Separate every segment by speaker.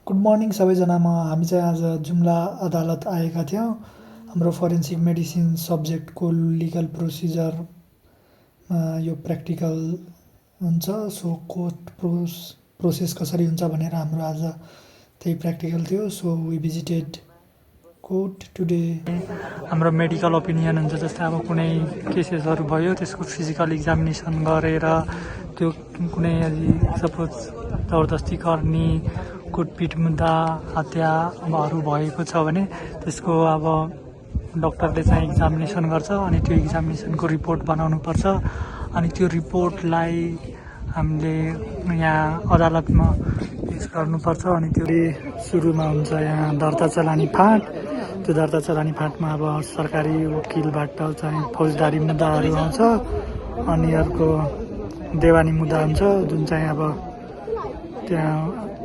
Speaker 1: Good morning सबैजनामा हामी चाहिँ आज जुम्ला अदालत आएका थियौँ। हाम्रो फोरेन्सिक मेडिसिन सब्जेक्टको लिगल प्रोसिजरमा यो प्र्याक्टिकल हुन्छ। सो कोर्ट प्रोसेस कसरी हुन्छ भनेर हाम्रो आज त्यही प्र्याक्टिकल थियो। So we visited court today. हाम्रो मेडिकल ओपिनियन हुन्छ, जस्तै अब कुनै केसेसहरू भयो त्यसको फिजिकल एक्जामिनेसन गरेर त्यो कुनै सपोज जबरजस्ती गर्ने कुटपिट मुद्दा हत्याहरू भएको छ भने त्यसको अब डक्टरले चाहिँ एक्जामिनेसन गर्छ अनि त्यो एक्जामिनेसनको रिपोर्ट बनाउनुपर्छ अनि त्यो रिपोर्टलाई हामीले यहाँ अदालतमा पेस गर्नुपर्छ। अनि त्यो सुरुमा हुन्छ यहाँ दर्ता चलानी फाँट। त्यो दर्ता चलानी फाँटमा अब सरकारी वकिलबाट चाहिँ फौजदारी मुद्दाहरू आउँछ अनि अर्को देवानी मुद्दा हुन्छ, जुन चाहिँ अब त्यहाँ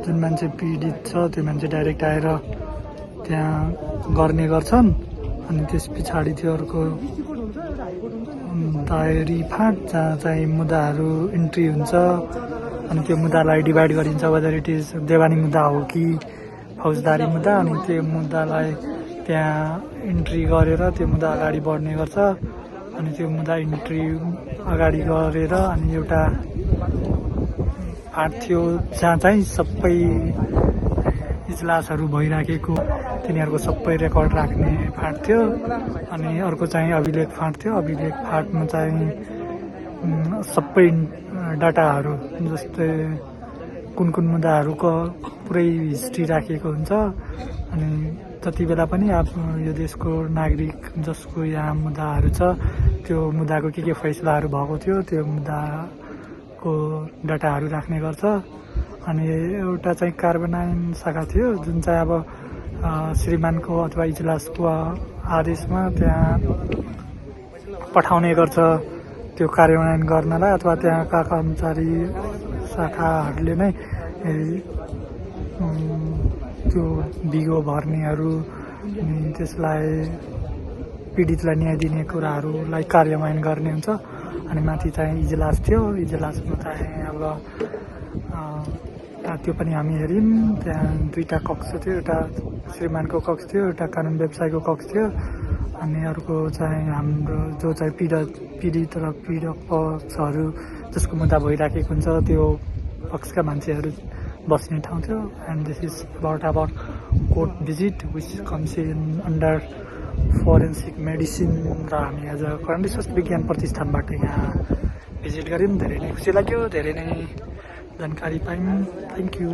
Speaker 1: जुन मान्छे पीडित छ त्यो मान्छे डाइरेक्ट आएर त्यहाँ गर्ने गर्छन्। अनि त्यस पछाडि त्यो अर्को दायरी फाँट, जहाँ चाहिँ मुद्दाहरू इन्ट्री हुन्छ अनि त्यो मुद्दालाई डिभाइड गरिन्छ, वेदर इट इज देवानी मुद्दा हो कि फौजदारी मुद्दा। अनि त्यो मुद्दालाई त्यहाँ इन्ट्री गरेर त्यो मुद्दा अगाडि बढ्ने गर्छ। अनि त्यो मुद्दा इन्ट्री अगाडि गरेर अनि एउटा फाँट थियो जहाँ चाहिँ सबै इजलासहरू भइराखेको तिनीहरूको सबै रेकर्ड राख्ने फाँट थियो। अनि अर्को चाहिँ अभिलेख फाँट थियो। अभिलेख फाँटमा चाहिँ सबै डाटाहरू, जस्तै कुन कुन मुद्दाहरूको पुरै हिस्ट्री राखिएको हुन्छ। अनि जति बेला पनि यो देशको नागरिक जसको यहाँ मुद्दाहरू छ त्यो मुद्दाको के फैसलाहरू भएको थियो त्यो मुद्दाको डाटाहरू राख्ने गर्छ। अनि एउटा चाहिँ कार्यान्वयन शाखा थियो, जुन चाहिँ अब श्रीमानको अथवा इजलासको आदेशमा त्यहाँ पठाउने गर्छ त्यो कार्यान्वयन गर्नलाई, अथवा त्यहाँका कर्मचारी शाखाहरूले नै त्यो बिगो भर्नेहरू त्यसलाई पीडितलाई न्याय दिने कुराहरूलाई कार्यान्वयन गर्ने हुन्छ। अनि माथि चाहिँ इजलास थियो। इजलासमा चाहिँ अब त्यो पनि हामी हेऱ्यौँ। त्यहाँ दुईवटा कक्ष थियो, एउटा श्रीमानको कक्ष थियो, एउटा कानुन व्यवसायको कक्ष थियो। अनि अर्को चाहिँ हाम्रो जो चाहिँ पीडित र पीडक पक्षहरू जसको मुद्दा भइराखेको हुन्छ त्यो पक्षका मान्छेहरू बस्ने ठाउँ थियो। And this is about court visit which comes in under forensic medicine. र हामी आज करेन्ट रिसर्च विज्ञान प्रतिष्ठानबाट यहाँ भिजिट गऱ्यौँ। धेरै नै खुसी लाग्यो, धेरै नै जानकारी पायौँ। Thank you.